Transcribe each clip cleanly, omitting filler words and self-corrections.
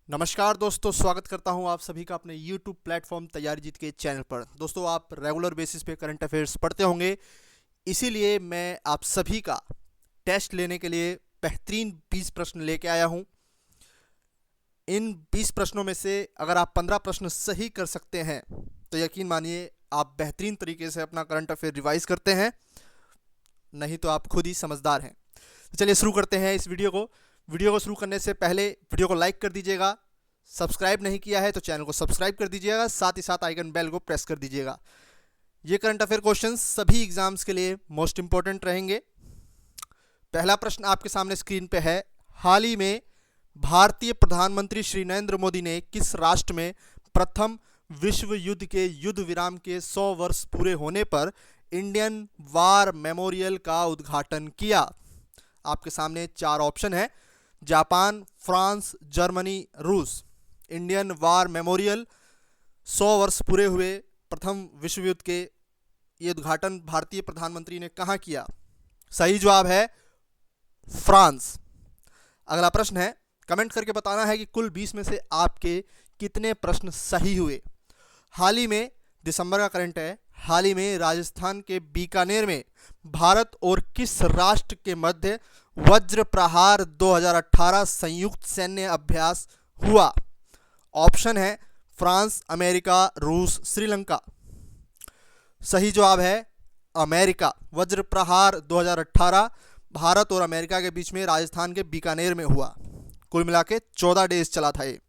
नमस्कार दोस्तों, स्वागत करता हूं आप सभी का अपने YouTube प्लेटफॉर्म तैयारी जीत के चैनल पर। दोस्तों, आप रेगुलर बेसिस पे करंट अफेयर्स पढ़ते होंगे, इसीलिए मैं आप सभी का टेस्ट लेने के लिए बेहतरीन 20 प्रश्न लेके आया हूं। इन 20 प्रश्नों में से अगर आप 15 प्रश्न सही कर सकते हैं तो यकीन मानिए आप बेहतरीन तरीके से अपना करंट अफेयर रिवाइज करते हैं, नहीं तो आप खुद ही समझदार हैं। तो चलिए शुरू करते हैं इस वीडियो को शुरू करने से पहले वीडियो को लाइक कर दीजिएगा, सब्सक्राइब नहीं किया है तो चैनल को सब्सक्राइब कर दीजिएगा, साथ ही साथ आइकन बेल को प्रेस कर दीजिएगा। ये करंट अफेयर क्वेश्चंस सभी एग्जाम्स के लिए मोस्ट इंपॉर्टेंट रहेंगे। पहला प्रश्न आपके सामने स्क्रीन पे है। हाल ही में भारतीय प्रधानमंत्री श्री नरेंद्र मोदी ने किस राष्ट्र में प्रथम विश्व युद्ध के युद्ध विराम के 100 वर्ष पूरे होने पर इंडियन वार मेमोरियल का उद्घाटन किया? आपके सामने 4 ऑप्शन है: जापान, फ्रांस, जर्मनी, रूस। इंडियन वार मेमोरियल 100 वर्ष पूरे हुए प्रथम विश्व युद्ध के ये उद्घाटन भारतीय प्रधानमंत्री ने कहाँ किया? सही जवाब है फ्रांस। अगला प्रश्न है, कमेंट करके बताना है कि कुल 20 में से आपके कितने प्रश्न सही हुए। हाल ही में, दिसंबर का करंट है, हाल ही में राजस्थान के बीकानेर में भारत और किस राष्ट्र के मध्य वज्र प्रहार 2018 संयुक्त सैन्य अभ्यास हुआ? ऑप्शन है फ्रांस, अमेरिका, रूस, श्रीलंका। सही जवाब है अमेरिका। वज्र प्रहार 2018 भारत और अमेरिका के बीच में राजस्थान के बीकानेर में हुआ। कुल मिला के 14 डेज चला था ये।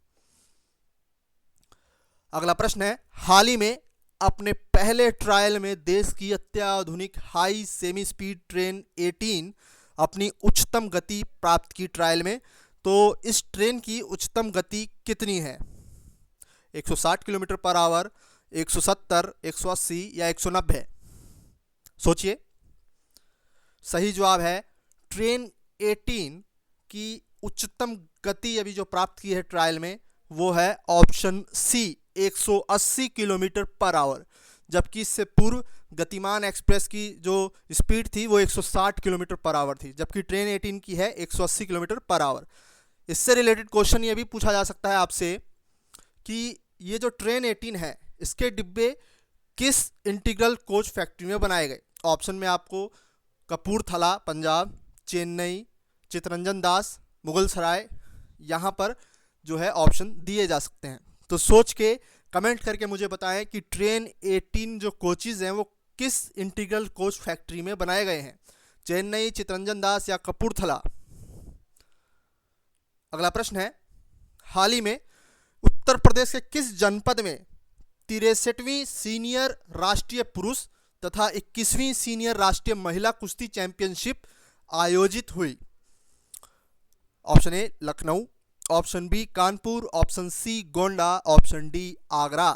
अगला प्रश्न है, हाल ही में अपने पहले ट्रायल में देश की अत्याधुनिक हाई सेमी स्पीड ट्रेन 18 अपनी उच्चतम गति प्राप्त की ट्रायल में, तो इस ट्रेन की उच्चतम गति कितनी है? 160 किलोमीटर पर आवर, 170, 180 या 190? सोचिए। सही जवाब है ट्रेन 18 की उच्चतम गति अभी जो प्राप्त की है ट्रायल में वो है option C, 180 kilometre per hour. जबकि इससे पूर्व गतिमान एक्सप्रेस की जो स्पीड थी वो 160 किलोमीटर पर आवर थी, जबकि ट्रेन 18 की है 180 किलोमीटर पर आवर। इससे रिलेटेड क्वेश्चन ये भी पूछा जा सकता है आपसे कि ये जो ट्रेन 18 है इसके डिब्बे किस इंटीग्रल कोच फैक्ट्री में बनाए गए? ऑप्शन में आपको कपूरथला पंजाब, चेन्नई, चितरंजन दास, मुगल सराय, यहाँ पर जो है ऑप्शन दिए जा सकते हैं। तो सोच के कमेंट करके मुझे बताएं कि ट्रेन 18 जो कोचेज़ हैं वो किस इंटीग्रल कोच फैक्ट्री में बनाए गए हैं, चेन्नई, चितरंजन दास या कपूरथला। अगला प्रश्न है, हाल ही में उत्तर प्रदेश के किस जनपद में 63वीं सीनियर राष्ट्रीय पुरुष तथा 21वीं सीनियर राष्ट्रीय महिला कुश्ती चैंपियनशिप आयोजित हुई? Option A Lucknow, option B Kanpur, option C Gonda, option D Agra.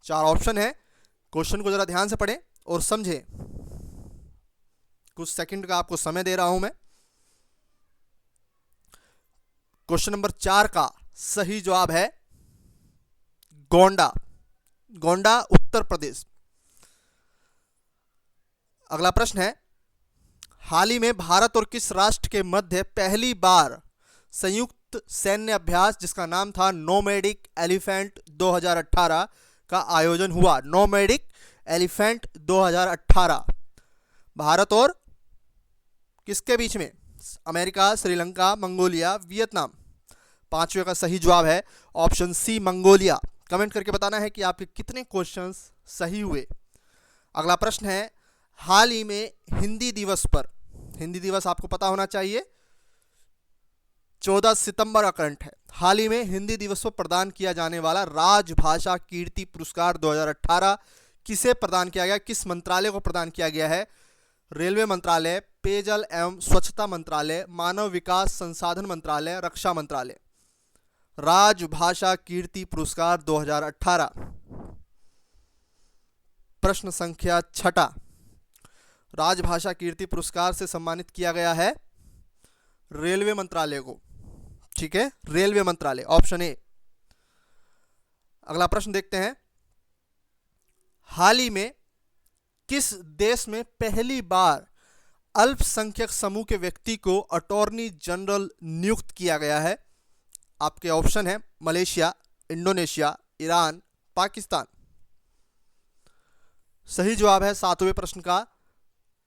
4 option है। क्वेश्चन को जरा ध्यान से पढ़ें और समझें। कुछ सेकंड का आपको समय दे रहा हूं मैं। क्वेश्चन नंबर 4 का सही जवाब है गोंडा, गोंडा उत्तर प्रदेश। अगला प्रश्न है, हाल ही में भारत और किस राष्ट्र के मध्य पहली बार संयुक्त सैन्य अभ्यास जिसका नाम था नोमैडिक एलिफेंट 2018 का आयोजन हुआ? नोमैडिक एलिफेंट 2018 भारत और किसके बीच में? America, Sri Lanka, Mongolia, Vietnam. 5वें का सही जवाब है ऑप्शन सी मंगोलिया। कमेंट करके बताना है कि आपके कितने क्वेश्चंस सही हुए। अगला प्रश्न है, हाल ही में हिंदी दिवस पर, हिंदी दिवस आपको पता होना चाहिए 14 सितंबर का करंट है, हाल ही में हिंदी दिवस पर प्रदान किया जाने वाला राजभाषा कीर्ति पुरस्कार 2018 किसे प्रदान किया गया? किस मंत्रालय को प्रदान किया गया है? रेलवे मंत्रालय, पेयजल एवं स्वच्छता मंत्रालय, मानव विकास संसाधन मंत्रालय, रक्षा मंत्रालय। राजभाषा कीर्ति पुरस्कार 2018। प्रश्न संख्या 6, राजभाषा कीर्ति पुरस्कार से सम्मानित किया गया है रेलवे मंत्रालय को। ठीक है, रेलवे मंत्रालय, ऑप्शन ए। अगला प्रश्न देखते हैं, हाल ही में किस देश में पहली बार अल्पसंख्यक समूह के व्यक्ति को अटॉर्नी जनरल नियुक्त किया गया है? आपके ऑप्शन है मलेशिया, इंडोनेशिया, ईरान, पाकिस्तान। सही जवाब है 7वें प्रश्न का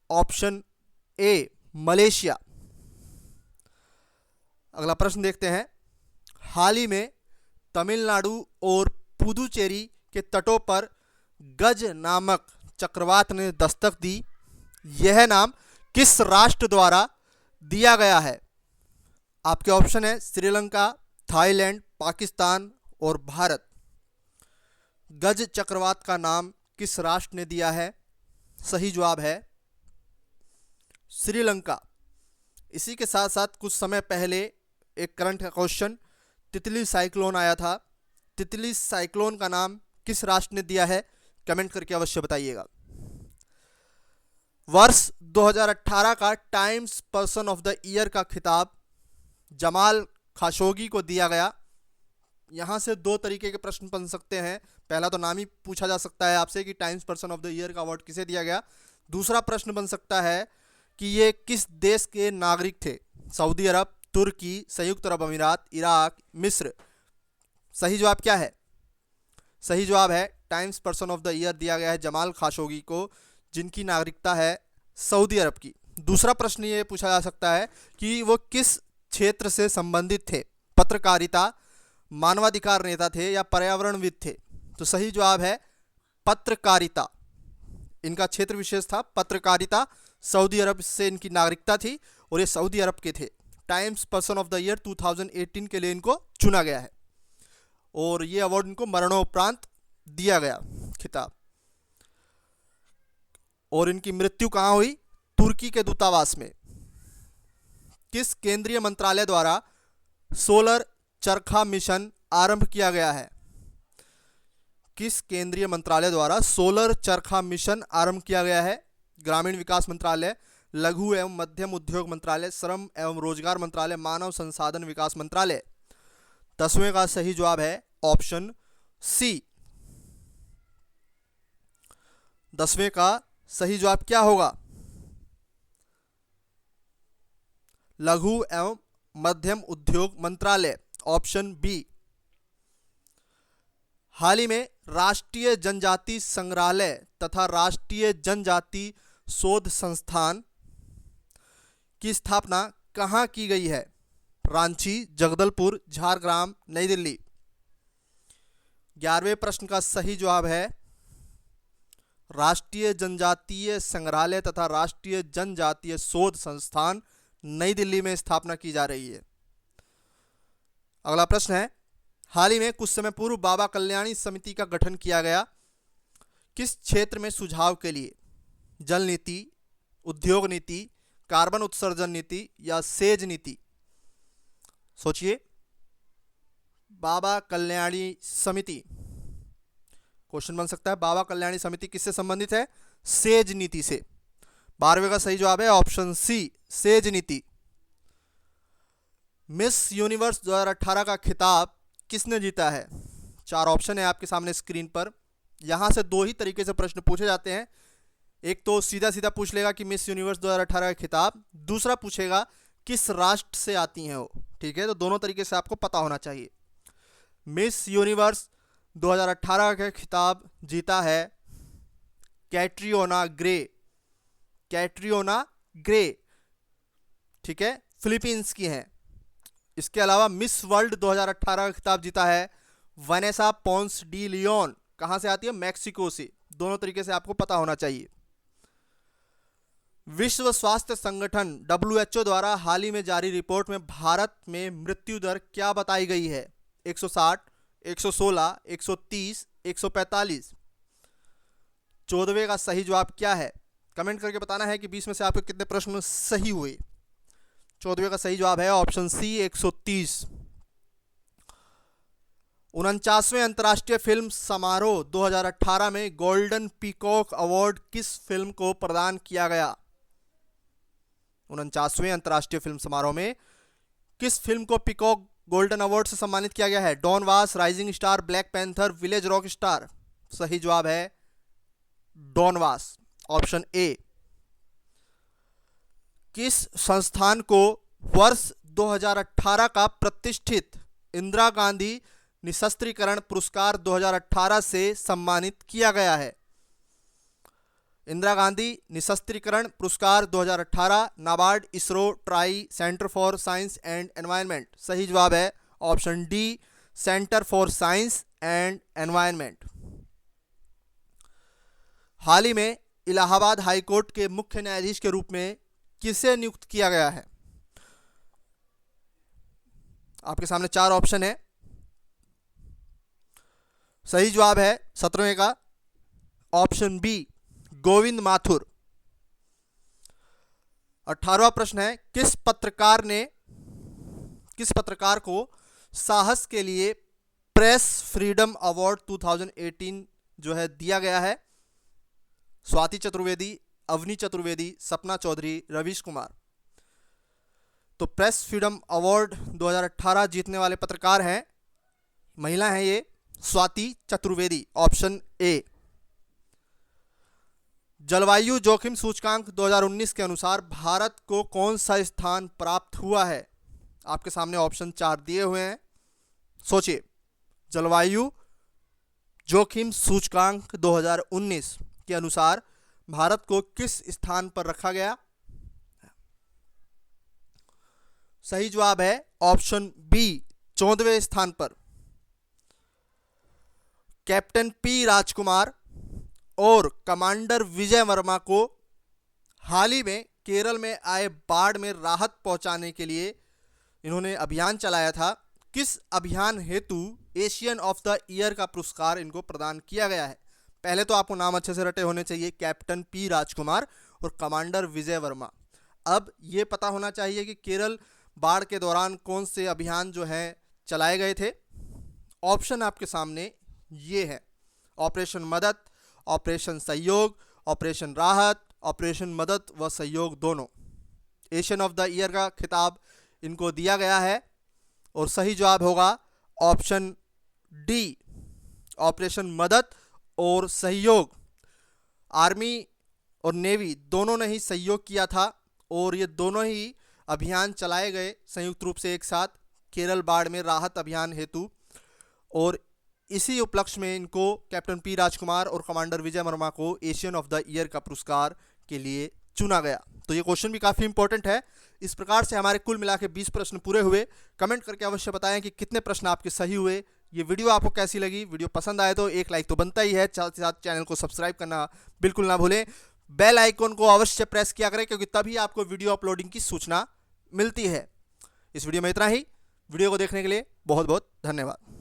ऑप्शन ए, मलेशिया। अगला प्रश्न देखते हैं। हाल ही में तमिलनाडु और पुदुचेरी के तटों पर गज नामक चक्रवात ने दस्तक दी। यह नाम किस राष्ट्र द्वारा दिया गया है? आपके ऑप्शन है श्रीलंका, थाईलैंड, पाकिस्तान और भारत। गज चक्रवात का नाम किस राष्ट्र ने दिया है? सही जवाब है श्रीलंका। इसी के साथ साथ कुछ समय पहले एक करंट क्वेश्चन, तितली साइक्लोन आया था। तितली साइक्लोन का नाम किस राष्ट्र ने दिया है? कमेंट करके अवश्य बताइएगा। वर्ष 2018 का times person of the year का खिताब जमाल खाशोगी को दिया गया। यहाँ से दो तरीके के प्रश्न बन सकते हैं। पहला तो नाम ही पूछा जा सकता है आपसे कि times person of the year का अवार्ड किसे दिया गया। दूसरा प्रश्न बन सकता है कि ये किस देश के नागरिक थे? सऊदी अरब, तुर्की, संयुक्त अरब अमीरात, इराक, मिस्र। सही जवाब क्या है? सही जवाब है times person of the year दिया गया है जमाल खाशोगी को, जिनकी नागरिकता है सऊदी अरब की। दूसरा प्रश्न ये पूछा जा सकता है कि वो किस क्षेत्र से संबंधित थे? पत्रकारिता, मानवाधिकार नेता थे या पर्यावरणविद थे? तो सही जवाब है पत्रकारिता। इनका क्षेत्र विशेष था पत्रकारिता। सऊदी अरब से इनकी नागरिकता थी और ये सऊदी अरब के थे। Times person of the year 2018 के लिए इनको चुना गया है और ये अवार्ड इनको मरणोपरांत दिया गया खिताब। और इनकी मृत्यु कहाँ हुई? तुर्की के दूतावास में। किस केंद्रीय मंत्रालय द्वारा सोलर चरखा मिशन आरंभ किया गया है? किस केंद्रीय मंत्रालय द्वारा सोलर चरखा मिशन आरंभ किया गया है? ग्रामीण विकास मंत्रालय, लघु एवं मध्यम उद्योग मंत्रालय, श्रम एवं रोजगार मंत्रालय, मानव संसाधन विकास मंत्रालय। 10वें का सही जवाब है ऑप्शन सी। 10वें का सही जवाब क्या होगा? लघु एवं मध्यम उद्योग मंत्रालय, ऑप्शन बी। हाल ही में राष्ट्रीय जनजाति संग्रहालय तथा राष्ट्रीय जनजाति शोध संस्थान की स्थापना कहाँ की गई है? रांची, जगदलपुर, झारग्राम, नई दिल्ली। 11वें प्रश्न का सही जवाब है राष्ट्रीय जनजातीय संग्रहालय तथा राष्ट्रीय जनजातीय शोध संस्थान नई दिल्ली में स्थापना की जा रही है। अगला प्रश्न है। हाल ही में कुछ समय पूर्व बाबा कल्याणी समिति का गठन किया गया। किस क्षेत्र में सुझाव के लिए? जल नीति, उद्योग नीति, कार्बन उत्सर्जन नीति या सेज नीति? सोचिए। बाबा कल्याणी समिति, क्वेश्चन बन सकता है बाबा कल्याणी समिति किससे संबंधित है? सेज नीति से। 12वें का सही जवाब है ऑप्शन सी, सेज नीति। मिस यूनिवर्स 2018 का खिताब किसने जीता है? 4 ऑप्शन है आपके सामने स्क्रीन पर। यहां से दो ही तरीके से प्रश्न पूछे जाते हैं। एक तो सीधा सीधा पूछ लेगा कि मिस यूनिवर्स 2018 का खिताब, दूसरा पूछेगा किस राष्ट्र से आती हैं वो। ठीक है, तो दोनों तरीके से आपको पता होना चाहिए। मिस यूनिवर्स 2018 का खिताब जीता है कैटरियोना ग्रे। कैटरियोना ग्रे, ठीक है, फिलीपींस की हैं। इसके अलावा मिस वर्ल्ड 2018 का खिताब जीता है वनेसा पोंस डी लियोन। कहां से आती है? मैक्सिको से। दोनों तरीके से आपको पता होना चाहिए। विश्व स्वास्थ्य संगठन WHO द्वारा हाल ही में जारी रिपोर्ट में भारत में मृत्यु दर क्या बताई गई है? 160, 116, 130, 145। 14वें का सही जवाब क्या है? कमेंट करके बताना है कि 20 में से आपके कितने प्रश्न सही हुए। 14वें का सही जवाब है ऑप्शन सी, 130। 49वें अंतर्राष्ट्रीय फिल्म समारोह 2018 में गोल्डन पीकॉक अवार्ड किस फिल्म को प्रदान किया गया? 49वें अंतर्राष्ट्रीय फिल्म समारोह में किस फिल्म को पीकॉक गोल्डन अवार्ड से सम्मानित किया गया है? डॉन वास, rising star, black panther, village rock star. सही जवाब है डॉन वास, ऑप्शन ए। किस संस्थान को वर्ष 2018 का प्रतिष्ठित इंदिरा गांधी निशस्त्रीकरण पुरस्कार 2018 से सम्मानित किया गया है? इंदिरा गांधी निशस्त्रीकरण पुरस्कार 2018, NABARD, ISRO, TRAI, centre for science and environment. सही जवाब है option D, centre for science and environment. हाल ही में इलाहाबाद हाईकोर्ट के मुख्य न्यायाधीश के रूप में किसे नियुक्त किया गया है? आपके सामने 4 ऑप्शन है। सही जवाब है 17वें का ऑप्शन बी, गोविंद माथुर। 18वां प्रश्न है, किस पत्रकार को साहस के लिए प्रेस फ्रीडम अवार्ड 2018 जो है दिया गया है? स्वाति चतुर्वेदी, अवनी चतुर्वेदी, सपना चौधरी, रवीश कुमार। तो प्रेस फ्रीडम अवार्ड 2018 जीतने वाले पत्रकार हैं, महिला हैं ये, स्वाति चतुर्वेदी, ऑप्शन ए। जलवायु जोखिम सूचकांक 2019 के अनुसार भारत को कौन सा स्थान प्राप्त हुआ है? आपके सामने ऑप्शन 4 दिए हुए हैं, सोचिए। जलवायु जोखिम सूचकांक 2019 के अनुसार भारत को किस स्थान पर रखा गया? सही जवाब है ऑप्शन बी, 14वें स्थान पर। कैप्टन पी राजकुमार और कमांडर विजय वर्मा को हाल ही में केरल में आए बाढ़ में राहत पहुंचाने के लिए इन्होंने अभियान चलाया था। किस अभियान हेतु एशियन ऑफ द ईयर का पुरस्कार इनको प्रदान किया गया है? पहले तो आपको नाम अच्छे से रटे होने चाहिए, कैप्टन पी राजकुमार और कमांडर विजय वर्मा। अब ये पता होना चाहिए कि केरल बाढ़ के दौरान कौन से अभियान जो है चलाए गए थे। ऑप्शन आपके सामने ये है, ऑपरेशन मदद, ऑपरेशन सहयोग, ऑपरेशन राहत, ऑपरेशन मदद व सहयोग दोनों। एशियन ऑफ द ईयर का खिताब इनको दिया गया है और सही जवाब होगा ऑप्शन डी, ऑपरेशन मदद और सहयोग। आर्मी और नेवी दोनों ने ही सहयोग किया था और ये दोनों ही अभियान चलाए गए संयुक्त रूप से एक साथ केरल बाढ़ में राहत अभियान हेतु, और इसी उपलक्ष्य में इनको कैप्टन पी राजकुमार और कमांडर विजय वर्मा को एशियन ऑफ द ईयर का पुरस्कार के लिए चुना गया। तो ये क्वेश्चन भी काफ़ी इंपॉर्टेंट है। इस प्रकार से हमारे कुल मिला के 20 प्रश्न पूरे हुए। कमेंट करके अवश्य बताएं कि कितने प्रश्न आपके सही हुए। ये वीडियो आपको कैसी लगी? वीडियो पसंद आए तो एक लाइक तो बनता ही है, साथ ही साथ चैनल को सब्सक्राइब करना बिल्कुल ना भूलें। बेल आइकन को अवश्य प्रेस किया करें क्योंकि तभी आपको वीडियो अपलोडिंग की सूचना मिलती है। इस वीडियो में इतना ही। वीडियो को देखने के लिए बहुत बहुत धन्यवाद।